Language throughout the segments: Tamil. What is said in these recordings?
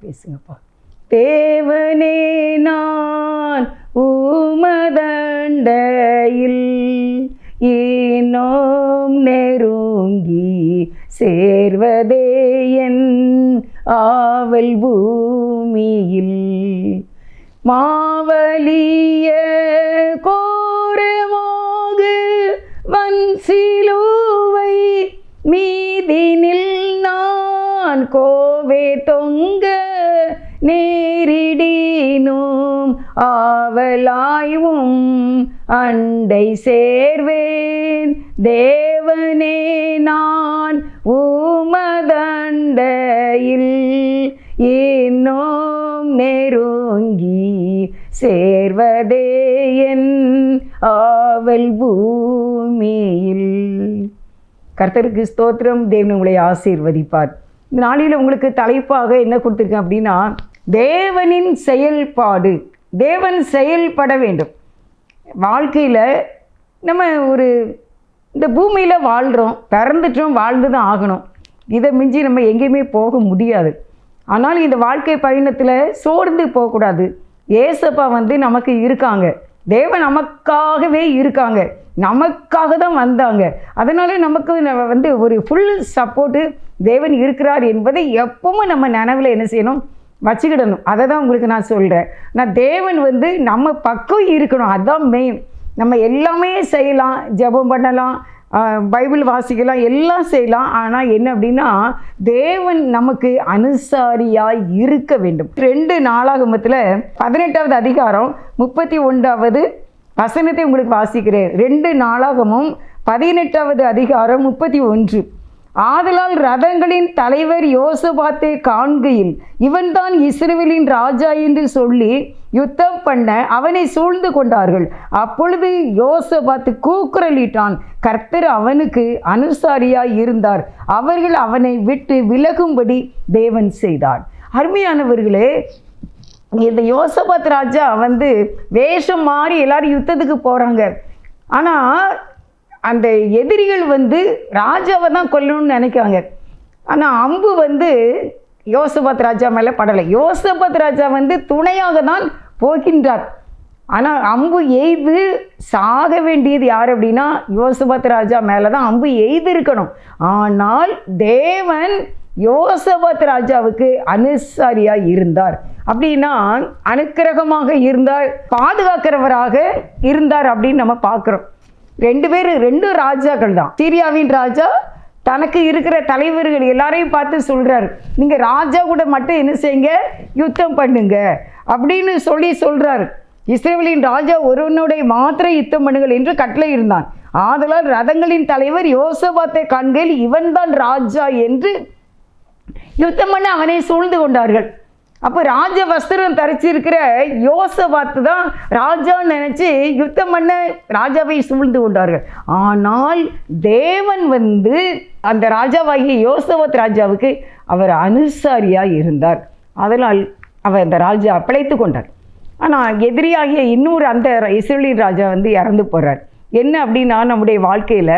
பேசுங்கப்பா. தேவனே நான் உமதண்டையில் இன்னும் நெருங்கி சேர்வதே என் ஆவல் பூமியில். மாவலிய கோரமாக வன்சிலுவை மீதினில் நான் கோவே தொங்க நேரிடினும் ஆவலாயும் அண்டை சேர்வேன். தேவனே நான் உமதண்டையில் இன்னும் நெருங்கி சேர்வதே என் ஆவல் பூமியில். கர்த்தருக்கு ஸ்தோத்திரம். தேவன் உங்களை ஆசீர்வதிப்பார். இந்த நாளில் உங்களுக்கு தலைப்பாக என்ன கொடுத்துருக்கேன் அப்படின்னா, தேவனின் செயல்பாடு. தேவன் செயல்பட வேண்டும். வாழ்க்கையில் நம்ம இந்த பூமியில் வாழ்கிறோம், பிறந்துட்டோம், வாழ்ந்து தான் ஆகணும். இதை மிஞ்சி நம்ம எங்கேயுமே போக முடியாது. ஆனால் இந்த வாழ்க்கை பயணத்தில் சோர்ந்து போகக்கூடாது. ஏசப்பா நமக்கு இருக்காங்க. தேவன் நமக்காகவே இருக்காங்க, நமக்காக தான் வந்தாங்க. அதனால நமக்கு ஒரு ஃபுல் சப்போர்ட்டு தேவன் இருக்கிறார் என்பதை எப்பவும் நம்ம நினைவில் என்ன செய்யணும், வச்சுக்கிடணும். அதை தான் உங்களுக்கு நான் சொல்கிறேன். தேவன் நம்ம பக்கம் இருக்கணும், அதுதான் மெயின். நம்ம எல்லாமே செய்யலாம், ஜெபம் பண்ணலாம், பைபிள் வாசிக்கலாம், எல்லாம் செய்யலாம். ஆனால் என்ன அப்படின்னா, தேவன் நமக்கு அனுசாரியாய் இருக்க வேண்டும். 2 நாளாகமத்தில் 18வது அதிகாரம் 31வது வசனத்தை உங்களுக்கு வாசிக்கிறேன். 2 நாளாகமும் 18வது அதிகாரம் 31. ஆதலால் ரதங்களின் தலைவர் யோசபாத்தை காண்கையில் இவன்தான் இஸ்ரவேலின் ராஜா என்று சொல்லி யுத்தம் பண்ண அவனை சூழ்ந்து கொண்டார்கள். அப்பொழுது யோசபாத்து கூக்குரலிட்டான். கர்த்தர் அவனுக்கு அனுசாரியாய் இருந்தார். அவர்கள் அவனை விட்டு விலகும்படி தேவன் செய்தார். அருமையானவர்களே, இந்த யோசபாத் ராஜா வேஷம் மாறி எல்லாரும் யுத்தத்துக்கு போகிறாங்க. ஆனால் அந்த எதிரிகள் ராஜாவை தான் கொல்லணும்னு நினைக்கிறாங்க. ஆனால் அம்பு யோசபாத் ராஜா மேலே படலை. யோசபாத் ராஜா துணையாக தான் போகின்றார். ஆனால் அம்பு எய்து சாக வேண்டியது யார் அப்படின்னா, யோசபாத் ராஜா மேலே தான் அம்பு எய்து இருக்கணும். ஆனால் தேவன் யோசபாத் ராஜாவுக்கு அனுசாரியாக இருந்தார். அப்படின்னா அனுக்கிரகமாக இருந்தார், பாதுகாக்கிறவராக இருந்தார் அப்படின்னு நம்ம பார்க்குறோம். 2 ராஜாக்கள் தான். சீரியாவின் ராஜா தனக்கு இருக்கிற தலைவர்கள் எல்லாரையும் பார்த்து சொல்கிறார், நீங்கள் ராஜா கூட மட்டும் என்ன செய்யுங்க, யுத்தம் பண்ணுங்க அப்படின்னு சொல்கிறார். இஸ்ரவேலின் ராஜா ஒருவனுடைய மாத்திரம் யுத்தம் பண்ணுங்கள் என்று கட்டளை இருந்தான். ஆதலால் ரதங்களின் தலைவர் யோசபாத்தை காண்கையில் இவன்தான் ராஜா என்று யுத்தம் பண்ண அவனை சூழ்ந்து கொண்டார்கள். அப்போ ராஜ வஸ்திரம் தரிச்சிருக்கிற யோசபாத்து தான் ராஜான்னு நினச்சி யுத்தம் பண்ண ராஜாவை சூழ்ந்து கொண்டார்கள். ஆனால் தேவன் அந்த ராஜாவாகிய யோசபாத் ராஜாவுக்கு அவர் அனுசாரியாக இருந்தார். அதனால் அவர் அந்த ராஜா பிழைத்து கொண்டார். ஆனால் எதிரியாகிய இன்னொரு அந்த இஸ்ரவேலின் ராஜா இறந்து போகிறார். என்ன அப்படின்னா, நம்முடைய வாழ்க்கையில்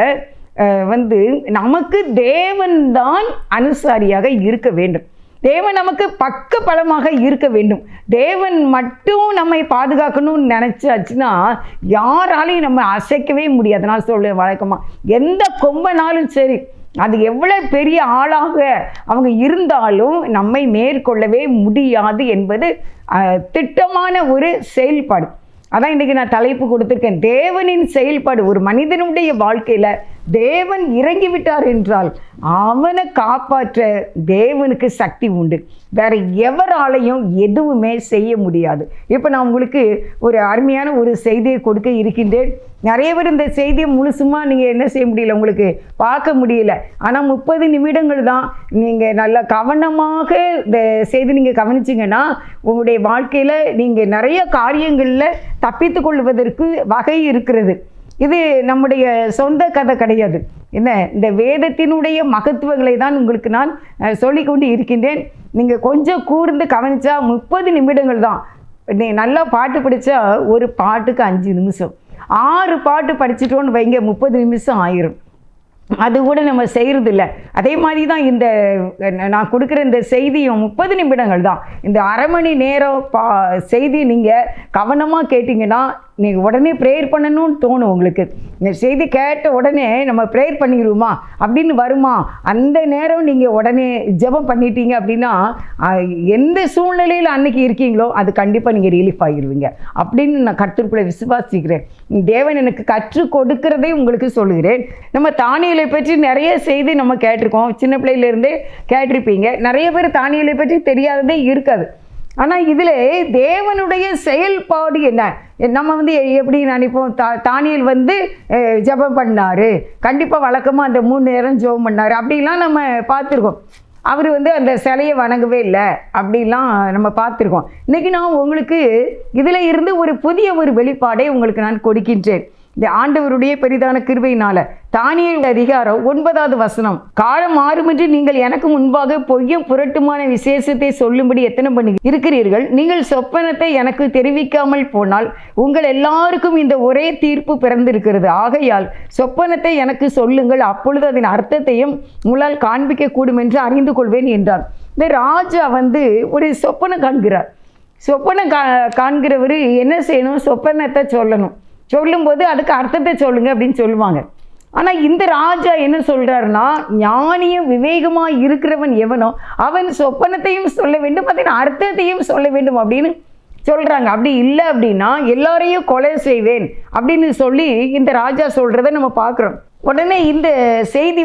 நமக்கு தேவன் தான் அனுசாரியாக இருக்க வேண்டும். தேவன் நமக்கு பக்க பலமாக இருக்க வேண்டும். தேவன் மட்டும் நம்மை பாதுகாக்கணும்னு நினச்சாச்சுன்னா யாராலையும் நம்ம அசைக்கவே முடியாது. நான் சொல்ல வழக்கமாக, எந்த கொம்பனாலும் சரி, அது எவ்வளோ பெரிய ஆளாக அவங்க இருந்தாலும் நம்மை மேற்கொள்ளவே முடியாது என்பது திட்டமான ஒரு செயல்பாடு. அதான் இன்றைக்கி நான் தலைப்பு கொடுத்துருக்கேன், தேவனின் செயல்பாடு. ஒரு மனிதனுடைய வாழ்க்கையில் தேவன் இறங்கிவிட்டார் என்றால் அவனை காப்பாற்ற தேவனுக்கு சக்தி உண்டு. வேறு எவராலையும் எதுவுமே செய்ய முடியாது. இப்போ நான் உங்களுக்கு ஒரு அருமையான ஒரு செய்தியை கொடுக்க இருக்கின்றேன். நிறைய பேர் இந்த செய்தியை முழுசுமாக நீங்கள் என்ன செய்ய முடியல, உங்களுக்கு பார்க்க முடியல. ஆனால் 30 நிமிடங்கள் தான். நீங்கள் நல்லா கவனமாக இந்த செய்தி நீங்கள் கவனிச்சிங்கன்னா உங்களுடைய வாழ்க்கையில் நீங்கள் நிறைய காரியங்களில் தப்பித்து கொள்வதற்கு வகை இருக்கிறது. இது நம்முடைய சொந்த கதை கிடையாது. என்ன, இந்த வேதத்தினுடைய மகத்துவங்களை தான் உங்களுக்கு நான் சொல்லிக்கொண்டு இருக்கின்றேன். நீங்கள் கொஞ்சம் கூர்ந்து கவனித்தா 30 நிமிடங்கள் தான். நீ நல்லா பாட்டு படித்தா ஒரு பாட்டுக்கு 5 நிமிஷம், 6 பாட்டு படிச்சிட்டோன்னு வைங்க 30 நிமிஷம் ஆயிரும். அது கூட நம்ம செய்கிறதில்ல. அதே மாதிரி தான் இந்த நான் கொடுக்குற இந்த செய்தியும் 30 நிமிடங்கள் தான். இந்த அரை மணி நேரம் செய்தி நீங்கள் கவனமாக கேட்டிங்கன்னா நீங்கள் உடனே ப்ரேயர் பண்ணணும்னு தோணும். உங்களுக்கு இந்த செய்தி கேட்ட உடனே நம்ம ப்ரேயர் பண்ணிடுவோமா அப்படின்னு வருமா, அந்த நேரம் நீங்கள் உடனே ஜெபம் பண்ணிட்டீங்க அப்படின்னா எந்த சூழ்நிலையில் அன்னைக்கு இருக்கீங்களோ அது கண்டிப்பாக நீங்கள் ரிலீஃப் ஆகிடுவீங்க அப்படின்னு நான் கர்த்தருக்குள்ளே விசுவாசிக்கிறேன். தேவன் எனக்கு கற்றுக் கொடுக்கிறதே உங்களுக்கு சொல்லுகிறேன். நம்ம தானியலை பற்றி நிறைய செய்தி நம்ம கேட்டிருக்கோம், சின்ன பிள்ளையிலேருந்தே கேட்டிருப்பீங்க. நிறைய பேர் தானியலை பற்றி தெரியாததே இருக்காது. ஆனால் இதில் தேவனுடைய செயல்பாடு என்ன, நம்ம எப்படி நினைப்போம், தானியல் ஜெபம் பண்ணார், கண்டிப்பாக வழக்கமாக அந்த 3 நேரம் ஜெபம் பண்ணார் அப்படிலாம் நம்ம பார்த்துருக்கோம். அவர் அந்த சிலையை வணங்கவே இல்லை அப்படிலாம் நம்ம பார்த்துருக்கோம். இன்றைக்கி நான் உங்களுக்கு இதில் இருந்து ஒரு புதிய வெளிப்பாடை உங்களுக்கு நான் கொடுக்கின்றேன். இந்த ஆண்டவருடைய பெரிதான கிருபையினால தானியேல் அதிகாரம் 9வது வசனம், காலம் மாறுமென்று நீங்கள் எனக்கு முன்பாக பொய்யும் புரட்டுமான விசேஷத்தை சொல்லும்படி எத்தனை பண்ணி இருக்கிறீர்கள். நீங்கள் சொப்பனத்தை எனக்கு தெரிவிக்காமல் போனால் உங்கள் எல்லாருக்கும் இந்த ஒரே தீர்ப்பு பிறந்திருக்கிறது. ஆகையால் சொப்பனத்தை எனக்கு சொல்லுங்கள், அப்பொழுது அதன் அர்த்தத்தையும் உங்களால் காண்பிக்க கூடும் என்று அறிந்து கொள்வேன் என்றார். இந்த ராஜா ஒரு சொப்பனை காண்கிறார். சொப்பனை காண்கிறவர் என்ன செய்யணும், சொப்பனத்தை சொல்லணும். சொல்லும்போது அதுக்கு அர்த்தத்தை சொல்லுங்க அப்படின்னு சொல்லுவாங்க. ஆனால் இந்த ராஜா என்ன சொல்கிறாருன்னா, ஞானியும் விவேகமாக இருக்கிறவன் எவனோ அவன் சொப்பனத்தையும் சொல்ல வேண்டும், அதன் அர்த்தத்தையும் சொல்ல வேண்டும் அப்படின்னு சொல்கிறாங்க. அப்படி இல்லை அப்படின்னா எல்லாரையும் கொலை செய்வேன் அப்படின்னு சொல்லி இந்த ராஜா சொல்கிறத நம்ம பார்க்குறோம். உடனே இந்த செய்தி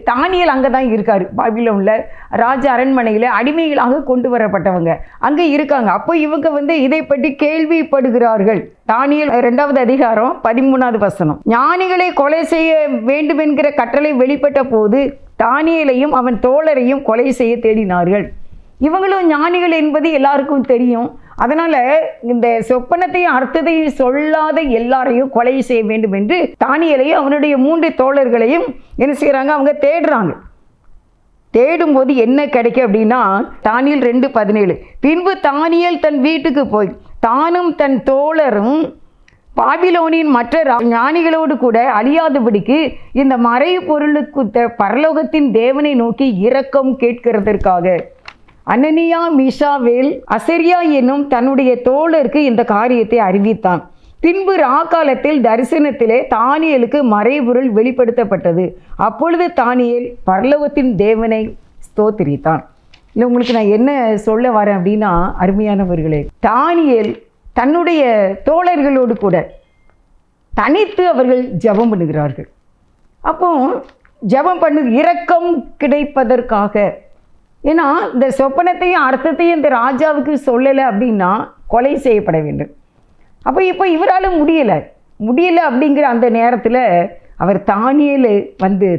தானியேல் அங்கே தான் இருக்கார். பாபிலோனில் ராஜ அரண்மனையில் அடிமைகளாக கொண்டு வரப்பட்டவங்க அங்கே இருக்காங்க. அப்போ இவங்க இதை பற்றி கேள்விப்படுகிறார்கள். தானியேல் 2வது அதிகாரம் 13வது வசனம், ஞானிகளை கொலை செய்ய வேண்டும் என்கிற கட்டளை வெளிப்பட்ட போது தானியேலையும் அவன் தோழரையும் கொலை செய்ய தேடினார்கள். இவங்களும் ஞானிகள் என்பது எல்லாருக்கும் தெரியும். அதனால் இந்த சொப்பனத்தையும் அர்த்தத்தையும் சொல்லாத எல்லாரையும் கொலை செய்ய வேண்டும் என்று தானியேலையும் அவனுடைய 3 தோழர்களையும் என்ன செய்கிறாங்க, அவங்க தேடுறாங்க. தேடும்போது என்ன கிடைக்கும் அப்படின்னா, தானியேல் 2:17, பின்பு தானியேல் தன் வீட்டுக்கு போய் தானும் தன் தோழரும் பாபிலோனின் மற்ற ஞானிகளோடு கூட அழியாதபடிக்கு இந்த மறை பொருளுக்கு பரலோகத்தின் தேவனை நோக்கி இரக்கம் கேட்கிறதற்காக அனனியா, மீஷாவேல், அசரியா என்னும் தன்னுடைய தோழருக்கு இந்த காரியத்தை அறிவித்தான். பின்பு ராக்காலத்தில் தரிசனத்திலே தானியேலுக்கு மறைபொருள் வெளிப்படுத்தப்பட்டது. அப்பொழுது தானியேல் பரலோகத்தின் தேவனை ஸ்தோத்திரித்தான். இல்லை, உங்களுக்கு நான் என்ன சொல்ல வரேன் அப்படின்னா, அருமையானவர்களே, தானியேல் தன்னுடைய தோழர்களோடு கூட தனித்து அவர்கள் ஜெபம் பண்ணுகிறார்கள். அப்போ ஜெபம் பண்ணு இரக்கம் கிடைப்பதற்காக. ஏன்னா இந்த சொப்பனத்தையும் அர்த்தத்தையும் இந்த ராஜாவுக்கு சொல்லலை அப்படின்னா கொலை செய்யப்பட வேண்டும். அப்போ இப்போ இவரால் முடியலை அப்படிங்கிற அந்த நேரத்தில் அவர் தானியேல்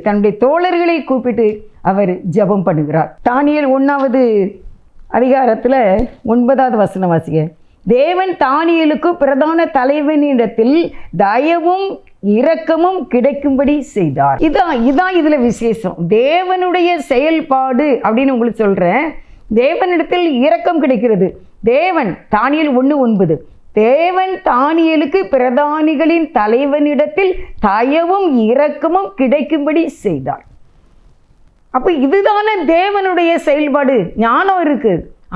தன்னுடைய தோழர்களை கூப்பிட்டு அவர் ஜெபம் பண்ணுகிறார். தானியேல் 1வது அதிகாரத்தில் 9வது வசனம் வாசிக்க, தேவன் தானியேலுக்கு பிரதான தலைவனிடத்தில் தயவும் இரக்கமும் கிடைக்கும்படி செய்தார். இதான் இதுல விசேஷம். தேவனுடைய செயல்பாடு அப்படின்னு உங்களுக்கு சொல்றேன். தேவனிடத்தில் இரக்கம் கிடைக்கிறது. தேவன் தானியேல் 1:9, தேவன் தானியேலுக்கு பிரதானிகளின் தலைவனிடத்தில் தயவும் இரக்கமும் கிடைக்கும்படி செய்தார். அப்ப இதுதான தேவனுடைய செயல்பாடு. ஞானம் இருக்கு,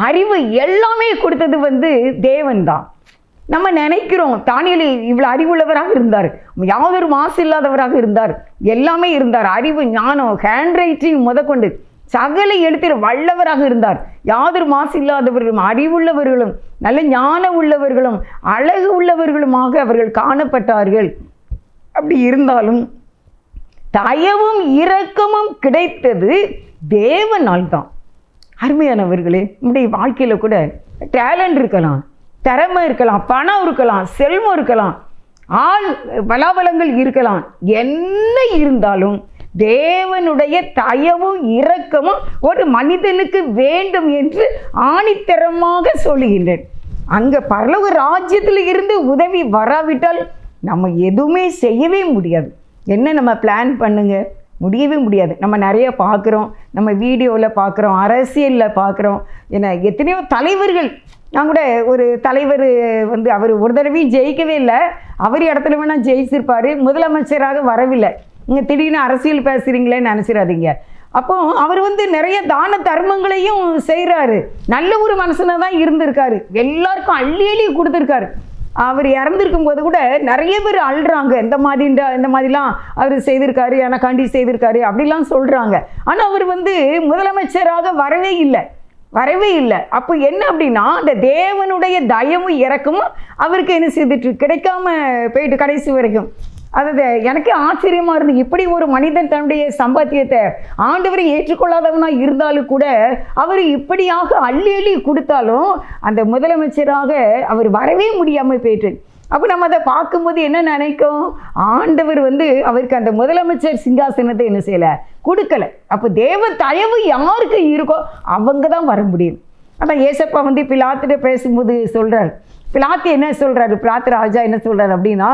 அறிவு எல்லாமே கொடுத்தது தேவன் தான். நம்ம நினைக்கிறோம் தானியேல் இவ்வளோ அறிவுள்ளவராக இருந்தார், யாதொரு மாசு இல்லாதவராக இருந்தார், எல்லாமே இருந்தார், அறிவு ஞானம் ஹேண்ட் ரைட்டிங் முதற்கொண்டு சகல எழுத்திற வல்லவராக இருந்தார். யாதொரு மாசு இல்லாதவர்களும் அறிவுள்ளவர்களும் நல்ல ஞானம் உள்ளவர்களும் அழகு உள்ளவர்களுமாக அவர்கள் காணப்பட்டார்கள். அப்படி இருந்தாலும் தயவும் இரக்கமும் கிடைத்தது தேவனால் தான். அருமையானவர்களே, நம்முடைய வாழ்க்கையில் கூட டேலண்ட் இருக்கலாம், திறமை இருக்கலாம், பணம் இருக்கலாம், செல்வம் இருக்கலாம், ஆள் பலாபலங்கள் இருக்கலாம், என்ன இருந்தாலும் தேவனுடைய தயவும் இரக்கமும் ஒரு மனிதனுக்கு வேண்டும் என்று ஆணித்தரமாக சொல்லுகின்றேன். அங்கே பரலோக ராஜ்யத்தில் இருந்து உதவி வராவிட்டால் நம்ம எதுவுமே செய்யவே முடியாது. என்ன நம்ம பிளான் பண்ணுங்க, முடியவே முடியாது. நம்ம நிறைய பார்க்குறோம், நம்ம வீடியோவில் பார்க்குறோம், அரசியலில் பார்க்குறோம். ஏன்னா எத்தனையோ தலைவர்கள், நான் கூட ஒரு தலைவர் அவர் ஒரு தடவையும் ஜெயிக்கவே இல்லை, அவர் இடத்துல வேணால் ஜெயிச்சிருப்பார், முதலமைச்சராக வரவில்லை. நீங்கள் திடீர்னு அரசியல் பேசுகிறீங்களேன்னு நினச்சிடாதீங்க. அப்போ அவர் நிறைய தான தர்மங்களையும் செய்கிறாரு. நல்ல ஒரு மனுஷனாக தான் இருந்திருக்காரு. எல்லாருக்கும் அள்ளி அள்ளி கொடுத்துருக்காரு. அவர் இறந்துருக்கும் போது கூட நிறைய பேர் அழுறாங்க, இந்த மாதிரிலாம் அவர் செய்திருக்காரு, எனக்காண்டி செய்திருக்காரு அப்படிலாம் சொல்கிறாங்க. ஆனால் அவர் முதலமைச்சராக வரவே இல்லை. அப்போ என்ன அப்படின்னா, அந்த தேவனுடைய தயவும் இறக்கமும் அவருக்கு என்ன செய்துட்டு கிடைக்காம போயிட்டு கடைசி வரைக்கும். அதாவது எனக்கு ஆச்சரியமாக இருந்தது, இப்படி ஒரு மனிதன் தன்னுடைய சம்பாத்தியத்தை ஆண்டவரை ஏற்றுக்கொள்ளாதவனாக இருந்தாலும் கூட அவர் இப்படியாக அள்ளி அள்ளி கொடுத்தாலும் அந்த முதலமைச்சராக அவர் வரவே முடியாமல் போயிட்டு. அப்போ நம்ம அதை பார்க்கும்போது என்ன நினைக்கும், ஆண்டவர் அவருக்கு அந்த முதலமைச்சர் சிங்காசனத்தை என்ன செய்யலை, கொடுக்கலை. அப்போ தேவ தயவு யாருக்கு இருக்கோ அவங்க தான் வர முடியும். அதான் ஏசப்பா பிலாத்திட்ட பேசும்போது சொல்கிறார். பிலாத்து என்ன சொல்கிறாரு, பிலாத்து ராஜா என்ன சொல்கிறார் அப்படின்னா,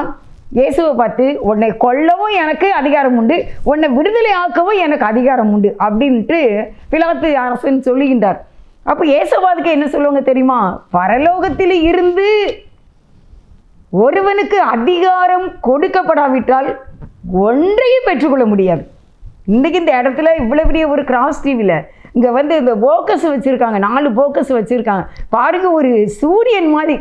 இயேசுவை பார்த்து, உன்னை கொல்லவும் எனக்கு அதிகாரம் உண்டு, உன்னை விடுதலை ஆக்கவும் எனக்கு அதிகாரம் உண்டு அப்படின்ட்டு பிலாத்து அரசன் சொல்லுகின்றார். அப்போ இயேசுவாதுக்கு என்ன சொல்லுவாங்க தெரியுமா, பரலோகத்தில் இருந்து ஒருவனுக்கு அதிகாரம் கொடுக்கப்படாவிட்டால் ஒன்றையும் பெற்றுக்கொள்ள முடியாது. இன்றைக்கி இந்த இடத்துல இவ்வளோ பெரிய ஒரு கிராஸ் டிவியில் இங்கே இந்த போக்கஸ் வச்சுருக்காங்க, 4 போக்கஸ் வச்சுருக்காங்க பாருங்கள். ஒரு சூரியன் மாதிரி,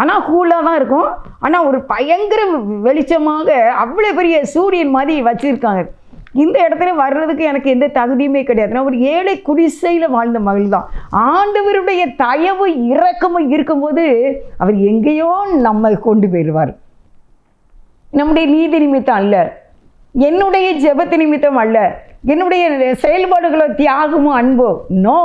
ஆனால் கூலாக தான் இருக்கும். ஆனால் ஒரு பயங்கர வெளிச்சமாக அவ்வளோ பெரிய சூரியன் மாதிரி வச்சுருக்காங்க. இந்த இடத்துல வர்றதுக்கு எனக்கு எந்த தகுதியுமே கிடையாது. நான் ஒரு ஏழை குடிசையில் வாழ்ந்த மகள் தான். ஆண்டவருடைய தயவு இரக்கமும் இருக்கும்போது அவர் எங்கேயோ நம்ம கொண்டு போயிடுவார். நம்முடைய நீதி நிமித்தம் அல்ல, என்னுடைய ஜெபத்து நிமித்தம் அல்ல, என்னுடைய செயல்பாடுகளோ தியாகமோ அன்போ, நோ,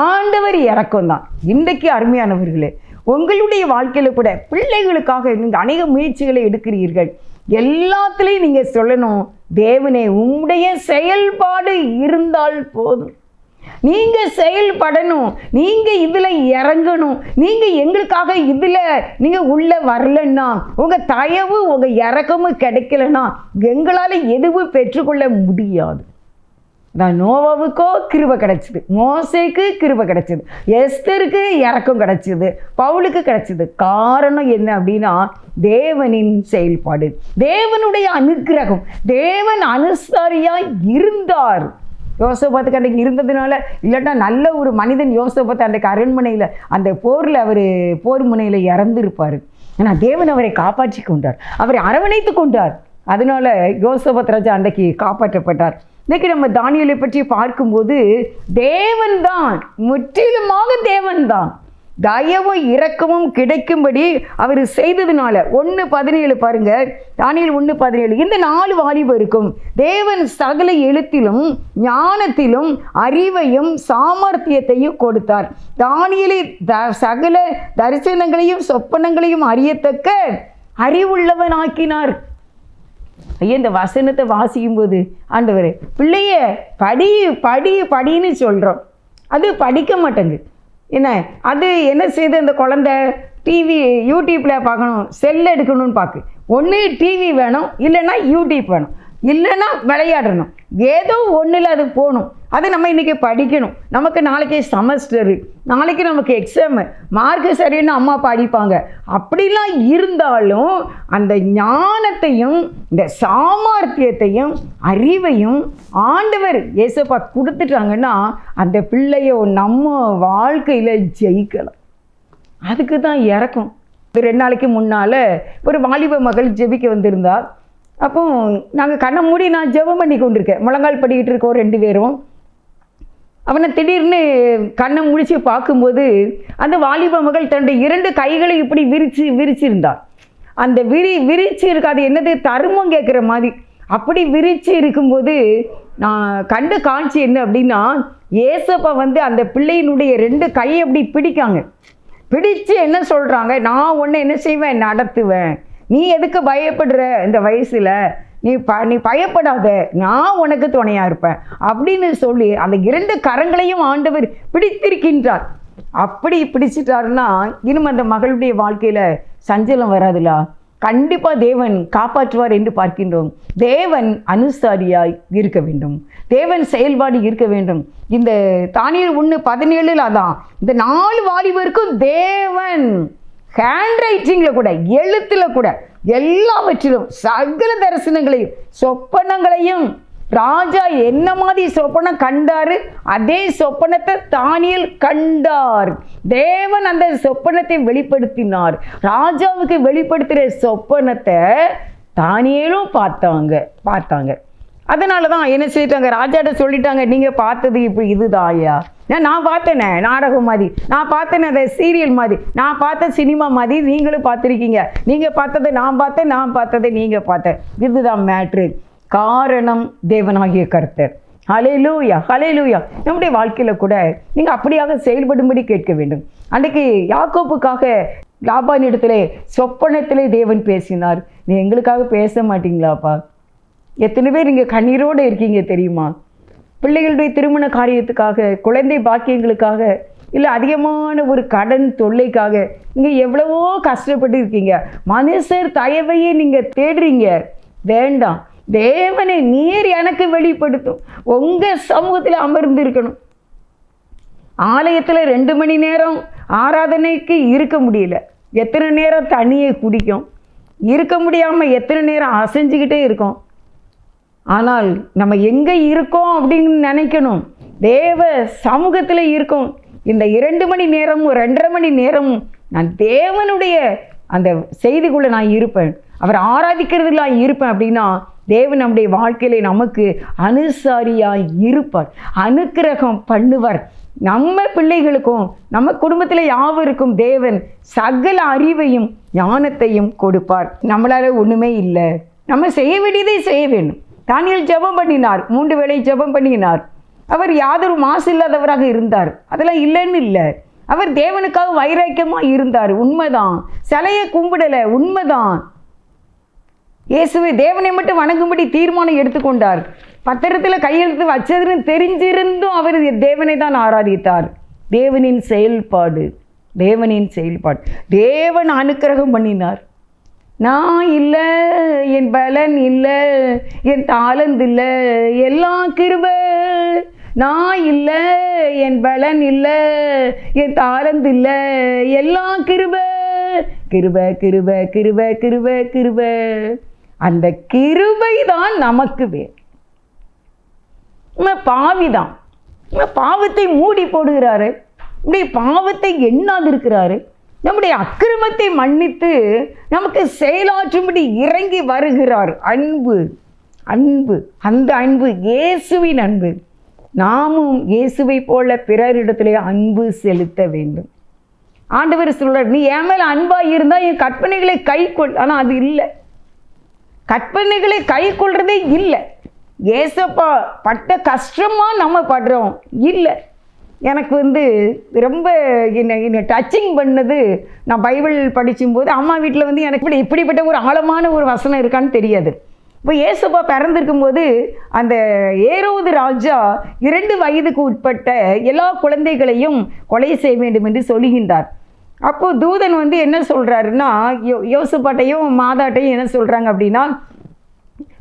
ஆண்டவர் இரக்கம் தான். இன்றைக்கு அருமையானவர்களே, உங்களுடைய வாழ்க்கையில் கூட பிள்ளைகளுக்காக நீங்கள் அநேக முயற்சிகளை எடுக்கிறீர்கள். எல்லாத்துலேயும் நீங்கள் சொல்லணும், தேவனே உம்முடைய செயல்பாடு இருந்தால் போதும். நீங்கள் செயல்படணும், நீங்கள் இதில் இறங்கணும். நீங்கள் எங்களுக்காக இதில் நீங்கள் உள்ளே வரலன்னா, உங்கள் தயவு உங்கள் இறக்கமும் கிடைக்கலன்னா எங்களால் எதுவும் பெற்றுக்கொள்ள முடியாது. நோவாவுக்கோ கிருபை கிடைச்சிது, மோசேக்கு கிருபை கிடைச்சிது, எஸ்தருக்கு இறக்கம் கிடைச்சிது, பவுலுக்கு கிடைச்சிது. காரணம் என்ன அப்படின்னா, தேவனின் செயல்பாடு, தேவனுடைய அனுக்கிரகம். தேவன் அனுசாரியாய் இருந்தார். யோசபாத்துக்கு அன்றைக்கு இருந்ததுனால, இல்லாட்டா நல்ல ஒரு மனிதன் யோசபாத்து அன்றைக்கு அரண்மனையில் அந்த போரில் அவர் போர் முனையில் இறந்துருப்பார். ஆனால் தேவன் அவரை காப்பாற்றி கொண்டார், அவரை அரவணைத்து கொண்டார். அதனால யோசபாத் ராஜா அன்றைக்கு காப்பாற்றப்பட்டார். இன்றைக்கி நம்ம தானியேலை பற்றி பார்க்கும்போது தேவன் தான், முற்றிலுமாக தேவன் தான் தயவும் இரக்கமும் கிடைக்கும்படி அவர் செய்ததுனால. 1:17 பாருங்க, தானியேல் 1:17. இந்த 4 வாலிபருக்கும் தேவன் சகல எழுத்திலும் ஞானத்திலும் அறிவையும் சாமர்த்தியத்தையும் கொடுத்தார். தானியேலை சகல தரிசனங்களையும் சொப்பனங்களையும் அறியத்தக்க அறிவுள்ளவனாக்கினார். ஐயா, இந்த வசனத்தை வாசிக்கும் போது, ஆண்டவரே, பிள்ளைய படின்னு சொல்கிறோம், அது படிக்க மாட்டேங்குது. அது என்ன செய்து, அந்த குழந்தை டிவி யூடியூப்பில் பார்க்கணும், செல் எடுக்கணும்னு பார்க்கு. ஒன்று டிவி வேணும், இல்லைன்னா யூடியூப் வேணும், இல்லைன்னா விளையாடணும். ஏதோ ஒன்றில் அது போகணும். அது நம்ம இன்றைக்கி படிக்கணும். நமக்கு நாளைக்கு செமஸ்டரு, நாளைக்கு நமக்கு எக்ஸாமு, மார்க்கு சரின்னு அம்மா அப்பா அடிப்பாங்க. அப்படிலாம் இருந்தாலும் அந்த ஞானத்தையும் இந்த சாமர்த்தியத்தையும் அறிவையும் ஆண்டவர் இயேசுப்பா கொடுத்துட்டாங்கன்னா அந்த பிள்ளையோ நம்ம வாழ்க்கையில் ஜெயிக்கலாம். அதுக்கு தான் இறக்கும். 2 நாளைக்கு முன்னால் ஒரு வாலிப மகள் ஜெபிக்க வந்திருந்தா. அப்போ நாங்கள் கண்ணை மூடி நான் ஜெபம் பண்ணி கொண்டிருக்கேன். முழங்கால் படிக்கிட்டு இருக்கோம் 2 பேரும். அவனை திடீர்னு கண்ணை முடிச்சு பார்க்கும்போது அந்த வாலிப மகள் தன்னுடைய 2 கைகளை இப்படி விரிச்சிருந்தாள். அந்த விரிச்சு இருக்காது, என்னது தருமம் கேட்குற மாதிரி அப்படி விரிச்சு இருக்கும்போது நான் கண்ட காட்சி என்ன அப்படின்னா, ஏசப்பா அந்த பிள்ளையினுடைய 2 கையை அப்படி பிடிக்காங்க. பிடிச்சு என்ன சொல்கிறாங்க, நான் உன்னை என்ன செய்வேன், நடத்துவேன், நீ எதுக்கு பயப்படுற, இந்த வயசில் நீ பயப்படாத, நான் உனக்கு துணையாக இருப்பேன் அப்படின்னு சொல்லி அந்த 2 கரங்களையும் ஆண்டவர் பிடித்திருக்கின்றார். அப்படி பிடிச்சிட்டாருன்னா இனிமே அந்த மகளுடைய வாழ்க்கையில் சஞ்சலம் வராதுலா. கண்டிப்பாக தேவன் காப்பாற்றுவார் என்று பார்க்கின்றோம். தேவன் அனுசாரியாய் இருக்க வேண்டும், தேவன் செயல்பாடு இருக்க வேண்டும். இந்த தானியேல் 1:17 அதான் இந்த 4 வாலிபருக்கும் தேவன் ஹேண்ட் ரைட்டிங்கில் கூட, எழுத்தில் கூட, எல்லாவற்றிலும் சகல தரிசனங்களையும் சொப்பனங்களையும் ராஜா என்ன மாதிரி சொப்பனம் கண்டாரு, அதே சொப்பனத்தை தானியேல் கண்டார். தேவன் அந்த சொப்பனத்தை வெளிப்படுத்தினார். ராஜாவுக்கு வெளிப்படுத்துகிற சொப்பனத்தை தானியேலும் பார்த்தாங்க. அதனால தான் என்ன செய்யிட்டாங்க, ராஜாட்ட சொல்லிட்டாங்க, நீங்கள் பார்த்தது இப்போ இதுதான் ஐயா. நான் பார்த்தேனே நாடகம் மாதிரி, நான் பார்த்தேனே அதை சீரியல் மாதிரி, நான் பார்த்த சினிமா மாதிரி நீங்களும் பார்த்துருக்கீங்க. நீங்கள் பார்த்ததை நான் பார்த்தேன், நான் பார்த்ததை நீங்கள் பார்த்தேன். இதுதான் மேட்ரு. காரணம் தேவனாகிய கர்த்தர். ஹல்லேலூயா, ஹல்லேலூயா. நம்முடைய வாழ்க்கையில் கூட நீங்கள் அப்படியாக செயல்படும்படி கேட்க வேண்டும். அன்றைக்கு யாக்கோப்புக்காக லாபானிடத்திலே சொப்பனத்திலே தேவன் பேசினார். நீ எங்களுக்காக பேச மாட்டீங்களாப்பா? எத்தனை பேர் இங்கே கண்ணீரோடு இருக்கீங்க தெரியுமா? பிள்ளைகளுடைய திருமண காரியத்துக்காக, குழந்தை பாக்கியங்களுக்காக, இல்லை அதிகமான ஒரு கடன் தொல்லைக்காக நீங்கள் எவ்வளவோ கஷ்டப்பட்டு இருக்கீங்க. மனுஷர் தயவையே நீங்கள் தேடுறீங்க. வேண்டாம், தேவனை நீர் எனக்கு வெளிப்படுத்தும். உங்கள் சமூகத்தில் அமர்ந்து இருக்கணும். ஆலயத்தில் 2 மணி நேரம் ஆராதனைக்கு இருக்க முடியல, எத்தனை நேரம் தண்ணியை குடிக்கும், இருக்க முடியாமல் எத்தனை நேரம் அசைஞ்சிக்கிட்டே இருக்கோம். ஆனால் நம்ம எங்கே இருக்கோம் அப்படின்னு நினைக்கணும். தேவ சமூகத்தில் இருக்கோம். இந்த 2 மணி நேரமும் 2.5 மணி நேரமும் நான் தேவனுடைய அந்த செய்திக்குள்ளே நான் இருப்பேன், அவர் ஆராதிக்கிறதுல நான் இருப்பேன் அப்படின்னா தேவன் நம்முடைய வாழ்க்கையிலே நமக்கு அனுசாரியாய் இருப்பார், அனுக்கிரகம் பண்ணுவார். நம்ம பிள்ளைகளுக்கும் நம்ம குடும்பத்தில் யாவருக்கும் தேவன் சகல அறிவையும் ஞானத்தையும் கொடுப்பார். நம்மளால ஒன்றுமே இல்லை, நம்ம செய்ய வேண்டியதை செய்ய வேண்டும். தானியேல் ஜெபம் பண்ணினார், 3 வேளை ஜெபம் பண்ணினார். அவர் யாதொரு மாசு இல்லாதவராக இருந்தார், அதெல்லாம் இல்லைன்னு இல்லை. அவர் தேவனுக்காக வைராக்கியமாக இருந்தார், உண்மைதான். சிலையை கும்பிடலை, உண்மைதான். இயேசுவை தேவனை மட்டும் வணங்கும்படி தீர்மானம் எடுத்துக்கொண்டார். பத்திரத்தில் கையெழுத்து வச்சதுன்னு தெரிஞ்சிருந்தும் அவர் தேவனை தான் ஆராதித்தார். தேவனின் செயல்பாடு. தேவன் அனுக்கிரகம் பண்ணினார். நான் இல்லை, என் பலன் இல்லை, என் தாளந்து இல்லை, எல்லாம் கிருபை. நான் இல்லை, என் பலன் இல்லை, என் தாளந்து இல்லை, எல்லாம் கிருபை. கிருபை. அந்த கிருபை தான் நமக்கு வேணும். பாவிதான் பாவத்தை மூடி போடுகிறாரு, நம்முடைய பாவத்தை எண்ணாதிருக்கிறாரு, நம்முடைய அக்கிரமத்தை மன்னித்து நமக்கு செயலாற்றும்படி இறங்கி வருகிறார். அன்பு. அந்த அன்பு இயேசுவின் அன்பு. நாமும் இயேசுவை போல பிறரிடத்திலே அன்பு செலுத்த வேண்டும். ஆண்டவர் சொல்றார், நீ என் மேல அன்பா இருந்தா என் கற்பனைகளை கை கொள். ஆனால் அது இல்லை, கற்பனைகளை கை கொள்றதே இல்லை. ஏசப்பா பட்ட கஷ்டமா நம்ம படுறோம் இல்லை. எனக்கு ரொம்ப என்னை டச்சிங் பண்ணது, நான் பைபிள் படிக்கும்போது அம்மா வீட்டில் எனக்கு இப்படிப்பட்ட ஒரு ஆழமான ஒரு வசனம் இருக்கான்னு தெரியாது. இப்போ ஏசப்பா பிறந்திருக்கும்போது அந்த ஏரோது ராஜா 2 வயதுக்கு உட்பட்ட எல்லா குழந்தைகளையும் கொலை செய்ய வேண்டும் என்று சொல்லுகின்றார். அப்போது தூதன் என்ன சொல்கிறாருன்னா, யோசப்பாட்டையும் மாதாட்டையும் என்ன சொல்கிறாங்க அப்படின்னா,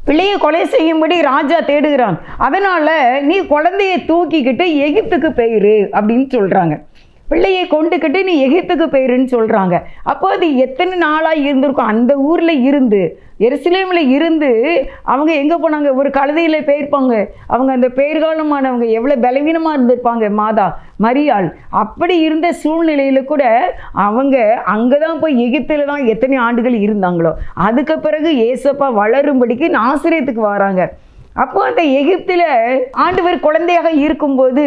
பிள்ளையை கொலை செய்யும்படி ராஜா தேடுகிறான், அதனால் நீ குழந்தையை தூக்கிக்கிட்டு எகிப்துக்கு போயிரு அப்படின்னு சொல்கிறாங்க. பிள்ளையை கொண்டுக்கிட்டு நீ எகிப்துக்கு போயிருன்னு சொல்கிறாங்க. அப்போ அது எத்தனை நாளாக இருந்திருக்கும்? அந்த ஊரில் இருந்து, எருசலேமில் இருந்து அவங்க எங்கே போனாங்க? ஒரு கழுதையில் போயிருப்பாங்க. அவங்க அந்த பெயர்காலமானவங்க எவ்வளோ பலவீனமாக இருந்திருப்பாங்க, மாதா மரியாள். அப்படி இருந்த சூழ்நிலையில் கூட அவங்க அங்கே தான் போய் எகிப்தில் தான் எத்தனை ஆண்டுகள் இருந்தாங்களோ. அதுக்கு பிறகு ஏசப்பா வளரும்படிக்கு நாசரேத்துக்கு வராங்க. அப்போ அந்த எகிப்தில் ஆண்டவர் குழந்தையாக இருக்கும்போது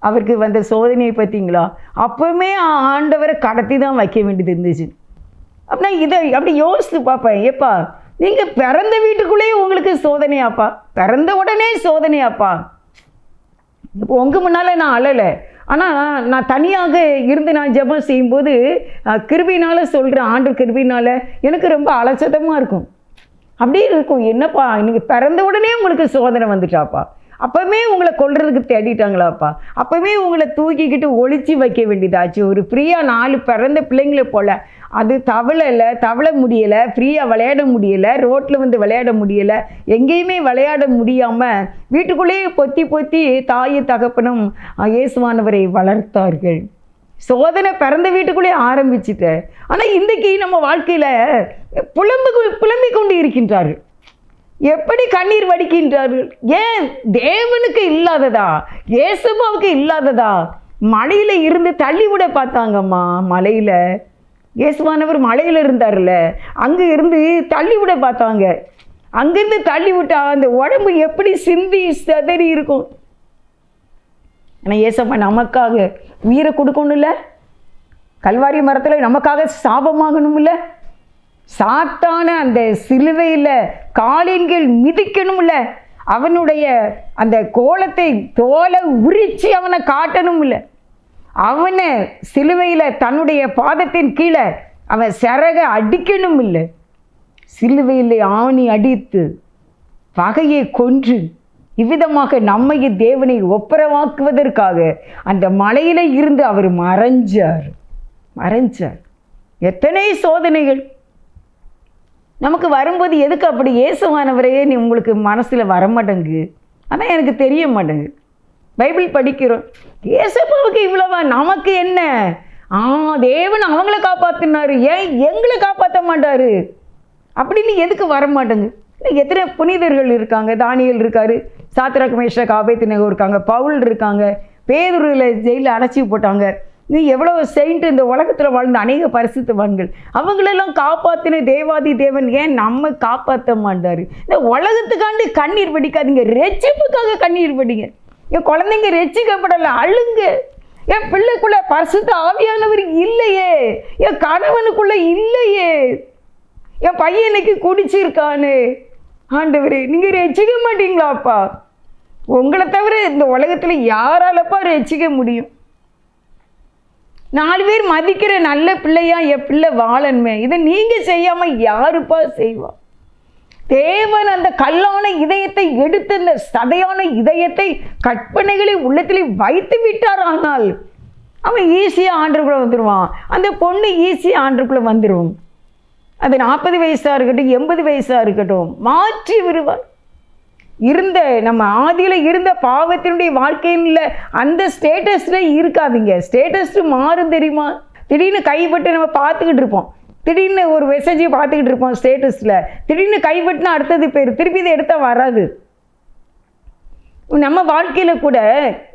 அவருக்கு வந்த சோதனையை பார்த்தீங்களா? அப்போவுமே ஆண்டவரை கடத்தி தான் வைக்க வேண்டியது இருந்துச்சு. அப்படின்னா இதை அப்படி யோசித்து பார்ப்பேன், ஏப்பா நீங்கள் பிறந்த வீட்டுக்குள்ளேயே உங்களுக்கு சோதனையாப்பா, பிறந்த உடனே சோதனையாப்பா. இப்போ உங்கள் முன்னால் நான் அழலை, ஆனால் நான் தனியாக இருந்து நான் ஜெபம் செய்யும்போது கிருபையினால் சொல்கிறேன், ஆண்டு கிருபையினால் எனக்கு ரொம்ப அலட்சத்தமாக இருக்கும். அப்படியே இருக்கும், என்னப்பா நீங்கள் பிறந்த உடனே உங்களுக்கு சோதனை வந்துட்டாப்பா, அப்போவே உங்களை கொல்றதுக்கு தேடிட்டாங்களாப்பா, அப்போவே உங்களை தூக்கிக்கிட்டு ஒழிச்சு வைக்க வேண்டியதாச்சு. ஒரு ஃப்ரீயாக 4 பிறந்த பிள்ளைங்களை போல் அது தவள முடியலை, ஃப்ரீயாக விளையாட முடியலை, ரோட்டில் விளையாட முடியலை, எங்கேயுமே விளையாட முடியாமல் வீட்டுக்குள்ளேயே பொத்தி தாய் தகப்பனும் இயேசுவானவரை வளர்த்தார்கள். சோதனை பிறந்த வீட்டுக்குள்ளே ஆரம்பிச்சுட்ட. ஆனால் இன்றைக்கி நம்ம வாழ்க்கையில் புலம்பிக் கொண்டு இருக்கின்றார்கள். எப்படி கண்ணீர் வடிக்கின்றார்கள்? ஏன் தேவனுக்கு இல்லாததா, இயேசுவாவுக்கு இல்லாததா? மலையில் இருந்து தள்ளிவிட பார்த்தாங்கம்மா. மலையில் இயேசுவானவர் மலையில் இருந்தார்ல, அங்கே இருந்து தள்ளிவிட பார்த்தாங்க. அங்கேருந்து தள்ளி விட்டா அந்த உடம்பு எப்படி சிந்தி சிதறி இருக்கும். ஆனால் ஏசப்பா நமக்காக உயிரை கொடுக்கணும்ல, கல்வாரி மரத்தில் நமக்காக சாபமாகணும்ல, சாத்தான அந்த சிலுவையில் காலின் கீழ் மிதிக்கணும்ல, அவனுடைய அந்த கோலத்தை தோலை உரிச்சு அவனை காட்டணும் இல்லை, அவனை சிலுவையில் தன்னுடைய பாதத்தின் கீழே அவன் சிறக அடிக்கணும் இல்லை, சிலுவையில் ஆணி அடித்து பகையை கொன்று இவ்விதமாக நம்மை தேவனை ஒப்புரவாக்குவதற்காக அந்த மலையில இருந்து அவர் மறைஞ்சார். எத்தனை சோதனைகள் நமக்கு வரும்போது எதுக்கு அப்படி இயேசுவானவரையே நீ உங்களுக்கு மனசில் வரமாட்டேங்கு? அதான் எனக்கு தெரிய மாட்டேங்குது. பைபிள் படிக்கிறோம், இயேசுவாவுக்கு இவ்வளவா, நமக்கு என்ன? தேவன் அவங்கள காப்பாற்றினாரு, ஏன் எங்களை காப்பாற்ற மாட்டாரு அப்படின்னு எதுக்கு வரமாட்டேங்கு? எத்தனை புனிதர்கள் இருக்காங்க. தானியேல் இருக்காரு, சாத்ராக் மேஷாக் ஆபேத்நேகோ இருக்காங்க, பவுல் இருக்காங்க, பேதுருவில் ஜெயிலில் அடைச்சி போட்டாங்க. நீ எவ்வளோ செயின்ட்டு இந்த உலகத்தில் வாழ்ந்த அநேக பரிசுத்தவான்கள், அவங்களெல்லாம் காப்பாற்றின தேவாதி தேவன் ஏன் நம்ம காப்பாற்ற மாட்டார்? இந்த உலகத்துக்காண்டி கண்ணீர் வடிக்காதீங்க, ரட்சிப்புக்காக கண்ணீர் வடிங்க. என் குழந்தைங்க ரட்சிக்கப்படலை, அழுங்க. என் பிள்ளைக்குள்ள பரிசுத்த ஆவியானவர் இல்லையே, என் கணவனுக்குள்ள இல்லையே, என் பையனுக்கு குடிச்சிருக்கானு, ஆண்டவரே நீங்கள் ரட்சிக்க மாட்டீங்களாப்பா? உங்களை தவிர இந்த உலகத்தில் யாராலப்பா ரட்சிக்க முடியும்? 4 பேர் மதிக்கிற நல்ல பிள்ளையா என் பிள்ளை வாழன்மே, இதை நீங்கள் செய்யாமல் யாருப்பா செய்வா? தேவன் அந்த கல்லான இதயத்தை எடுத்து அந்த சதையான இதயத்தை கற்பனைகளை உள்ளத்திலே வைத்து விட்டார். ஆனால் அவன் ஈஸியாக ஆண்டுக்குள்ளே வந்துடுவான், அந்த பொண்ணு ஈஸியாக ஆண்டுக்குள்ளே வந்துடும். அது 40 வயசாக இருக்கட்டும், 80 வயசாக இருக்கட்டும், மாற்றி விடுவார். இருந்த நம்ம ஆதியில் இருந்த பாவத்தினுடைய வாழ்க்கையில் அந்த ஸ்டேட்டஸில் இருக்காதீங்க. ஸ்டேட்டஸ் மாறும் தெரியுமா? திடீர்னு கைப்பட்டு நம்ம பார்த்துக்கிட்டு இருப்போம், திடீர்னு ஒரு மெசேஜை பார்த்துக்கிட்டு இருப்போம் ஸ்டேட்டஸில், திடீர்னு கைப்பட்டுனா அடுத்தது பேர் திருப்பி இதை எடுத்தால் வராது. நம்ம வாழ்க்கையில் கூட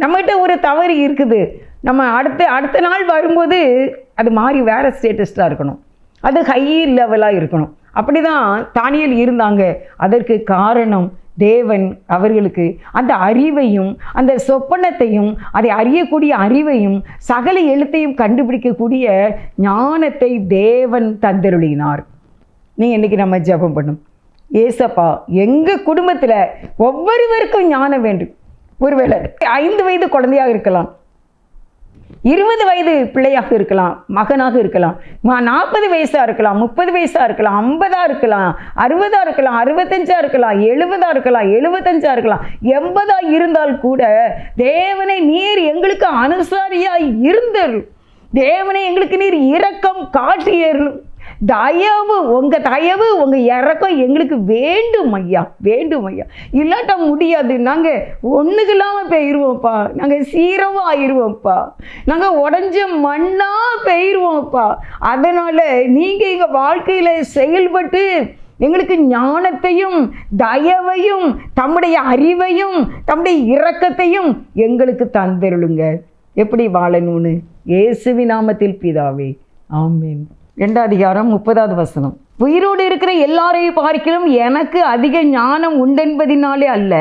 நம்மகிட்ட ஒரு தவறு இருக்குது, நம்ம அடுத்த நாள் வரும்போது அது மாறி வேறு ஸ்டேட்டஸாக இருக்கணும், அது ஹை லெவலாக இருக்கணும். அப்படி தான் தானியேல் இருந்தாங்க. அதற்கு காரணம் தேவன் அவர்களுக்கு அந்த அறிவையும் அந்த சொப்பனத்தையும் அதை அறியக்கூடிய அறிவையும் சகல எழுத்தையும் கண்டுபிடிக்கக்கூடிய ஞானத்தை தேவன் தந்தருளினார். நீங்கள் இன்றைக்கி நம்ம ஜெபம் பண்ணும், ஏசப்பா எங்கள் குடும்பத்தில் ஒவ்வொருவருக்கும் ஞானம் வேண்டும். ஒருவேளை 5 வயது குழந்தையாக இருக்கலாம், 20 வயது பிள்ளையாக இருக்கலாம், மகனாக இருக்கலாம், 40 வயசாக இருக்கலாம், 30 வயசாக இருக்கலாம், 50 இருக்கலாம், 60 இருக்கலாம், 65 இருக்கலாம், 70 இருக்கலாம், 75 இருக்கலாம், 80 இருந்தால் கூட தேவனை நீர் எங்களுக்கு அனுசாரியாய் இருந்தருள், தேவனை எங்களுக்கு நீர் இரக்கம் காட்டியருளும், தயவு உங்கள் தயவு உங்கள் இறக்கம் எங்களுக்கு வேண்டும் ஐயா, வேண்டும் ஐயா. இல்லாட்டா முடியாது, நாங்கள் ஒன்றுக்கு இல்லாமல் போயிடுவோம்ப்பா, நாங்கள் சீரமாக ஆயிடுவோம்ப்பா, நாங்கள் உடஞ்ச மண்ணாக போயிடுவோம்ப்பா. அதனால் நீங்கள் எங்கள் வாழ்க்கையில் செயல்பட்டு எங்களுக்கு ஞானத்தையும் தயவையும் தம்முடைய அறிவையும் தம்முடைய இரக்கத்தையும் எங்களுக்கு தந்தருளுங்க. எப்படி வாழணும்னு இயேசுவின் நாமத்தில் பிதாவே, ஆமென். 2 அதிகாரம் 30வது வசனம். உயிரோடு இருக்கிற எல்லாரையும் பார்க்கிலும் எனக்கு அதிக ஞானம் உண்டென்பதினாலே அல்ல,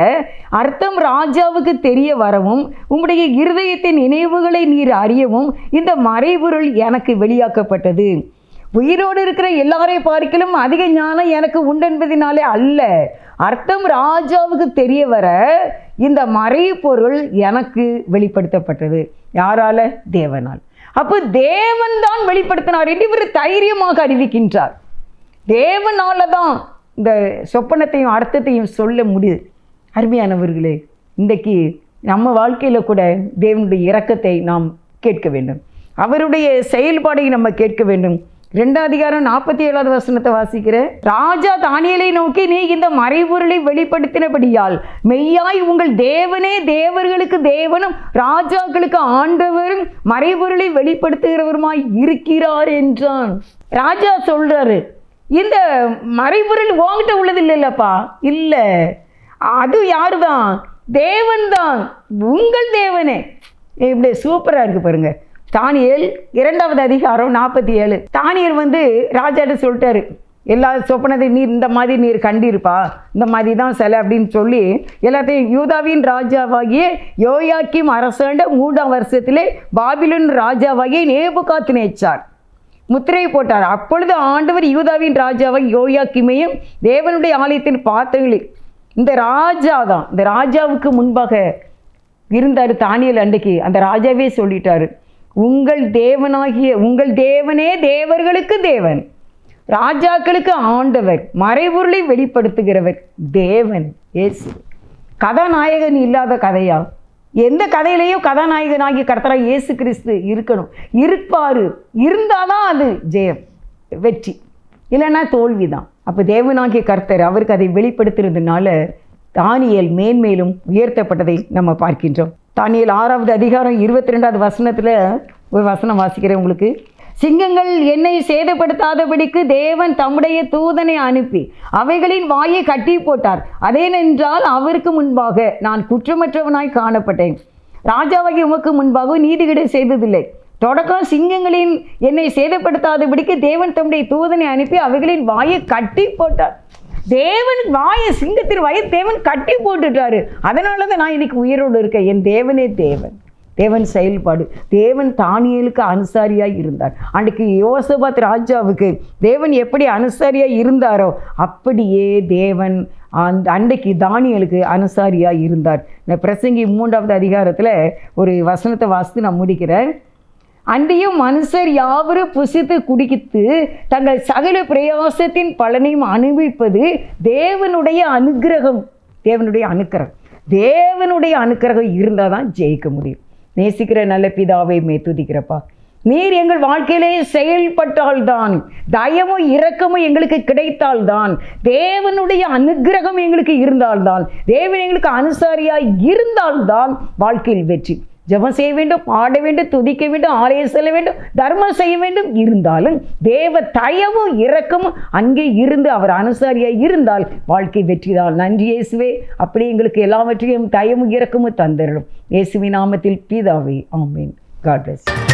அர்த்தம் ராஜாவுக்கு தெரிய வரவும் உம்முடைய இருதயத்தின் நினைவுகளை நீர் அறியவும் இந்த மறைபொருள் எனக்கு வெளியாக்கப்பட்டது. உயிரோடு இருக்கிற எல்லாரையும் பார்க்கிலும் அதிக ஞானம் எனக்கு உண்டென்பதினாலே அல்ல, அர்த்தம் ராஜாவுக்கு தெரிய வர இந்த மறைபொருள் எனக்கு வெளிப்படுத்தப்பட்டது. யாரால? தேவனால். அப்போ தேவன் தான் வெளிப்படுத்தினார் என்று இவர் தைரியமாக அறிவிக்கின்றார். தேவனால தான் இந்த சொப்பனத்தையும் அர்த்தத்தையும் சொல்ல முடியுது. அருமையானவர்களே, இன்றைக்கு நம்ம வாழ்க்கையில் கூட தேவனுடைய இரக்கத்தை நாம் கேட்க வேண்டும், அவருடைய செயல்பாடை நம்ம கேட்க வேண்டும். 2 அதிகாரம் 47வது வசனத்தை வாசிக்கிறேன். ராஜா தானியேலை நோக்கி, நீ இந்த மறைபொருளை வெளிப்படுத்தினபடியால் மெய்யாய் உங்கள் தேவனே தேவர்களுக்கு தேவனும் ராஜாக்களுக்கு ஆண்டவரும் மறைபொருளை வெளிப்படுத்துகிறவருமாய் இருக்கிறார் என்றான். ராஜா சொல்றாரு, இந்த மறைபொருள் உங்ககிட்ட உள்ளது இல்லைல்லப்பா, இல்லை, அது யாரு தான்? தேவன் தான், உங்கள் தேவனே. இப்படி சூப்பராக இருக்கு பாருங்க. தானியேல் 2வது அதிகாரம் 47. தானியேல் ராஜாட்ட சொல்லிட்டாரு, எல்லா சொப்பனத்தை நீர் இந்த மாதிரி நீர் கண்டிருப்பா, இந்த மாதிரி தான் சிலை அப்படின்னு சொல்லி எல்லாத்தையும் யூதாவின் ராஜாவாகிய யோயாக்கீம் அரசாண்ட 3ஆம் வருஷத்திலே பாபிலோன் ராஜாவாகிய நேபுகாத்நேச்சார் முத்திரை போட்டார். அப்பொழுது ஆண்டவர் யூதாவின் ராஜாவாகிய யோயாக்கீமையும் தேவனுடைய ஆலயத்தின் பாத்திரங்களில் இந்த ராஜா தான், இந்த ராஜாவுக்கு முன்பாக இருந்தார் தானியேல். அன்றைக்கு அந்த ராஜாவே சொல்லிட்டாரு, உங்கள் தேவனாகிய உங்கள் தேவனே தேவர்களுக்கு தேவன், ராஜாக்களுக்கு ஆண்டவர், மறைபொருளை வெளிப்படுத்துகிறவர் தேவன் இயேசு. கதாநாயகன் இல்லாத கதையா? எந்த கதையிலையும் கதாநாயகனாகிய கர்த்தராகிய இயேசு கிறிஸ்து இருக்கணும், இருப்பார். இருந்தாதான் அது ஜெயம், வெற்றி, இல்லைன்னா தோல்வி தான். அப்போ தேவனாகிய கர்த்தர் அவருக்கு அதை வெளிப்படுத்துறதுனால தானியேல் மேன்மேலும் உயர்த்தப்பட்டதை நம்ம பார்க்கின்றோம். தானியேல் 6வது அதிகாரம் 22வது வசனத்தில் ஒரு வசனம் வாசிக்கிறேன் உங்களுக்கு. சிங்கங்கள் என்னை சேதப்படுத்தாதபடிக்கு தேவன் தம்முடைய தூதனை அனுப்பி அவைகளின் வாயை கட்டி போட்டார். அதேனென்றால் அவருக்கு முன்பாக நான் குற்றமற்றவனாய் காணப்பட்டேன். ராஜாவாகி உமக்கு முன்பாக நீதிகளை செய்ததில்லை. தொடக்கம் சிங்கங்களின் என்னை சேதப்படுத்தாதபடிக்கு தேவன் தம்முடைய தூதனை அனுப்பி அவைகளின் வாயை கட்டி போட்டார். தேவன் வாயை, சிங்கத்தின் வாயை தேவன் கட்டி போட்டுட்டாரு. அதனால தான் நான் இன்னைக்கு உயிரோடு இருக்கேன். என் தேவனே தேவன், தேவன் செயல்பாடு. தேவன் தானியேலுக்கு அனுசாரியாக இருந்தார். அன்றைக்கு யோசபாத் ராஜாவுக்கு தேவன் எப்படி அனுசாரியாக இருந்தாரோ அப்படியே தேவன் அன்றைக்கு தானியேலுக்கு அனுசாரியாக இருந்தார். இந்த பிரசங்கி 3வது அதிகாரத்தில் ஒரு வசனத்தை வாசித்து நான் முடிக்கிறேன். அன்றையும் மனுஷர் யாவரும் புசித்து குடித்து தங்கள் சகல பிரயாசத்தின் பலனையும் அனுபவிப்பது தேவனுடைய அனுக்கிரகம். தேவனுடைய அனுக்கிரகம், தேவனுடைய அனுக்கிரகம் இருந்தால் தான் ஜெயிக்க முடியும். நேசிக்கிற நல்ல பிதாவை துதிக்கிறப்பா, நீர் எங்கள் வாழ்க்கையிலே செயல்பட்டால்தான், தயமும் இரக்கமும் எங்களுக்கு கிடைத்தால்தான், தேவனுடைய அனுக்கிரகம் எங்களுக்கு இருந்தால்தான், தேவன் எங்களுக்கு அனுசாரியாய் இருந்தால்தான் வாழ்க்கையில் வெற்றி. ஜெபம் செய்ய வேண்டும், பாட வேண்டும், துதிக்க வேண்டும், ஆலயம் செல்ல வேண்டும், தர்மம் செய்ய வேண்டும். இருந்தாலும் தேவ தயவும் இரக்கமும் அங்கே இருந்து அவர் அனுசாரியாக இருந்தால் வாழ்க்கை வெற்றிதான். நன்றி இயேசுவே. அப்படி எங்களுக்கு எல்லாவற்றையும் தயவும் இரக்கமும் தந்தரலும். இயேசுவின் நாமத்தில் பிதாவே, ஆமென். God plus.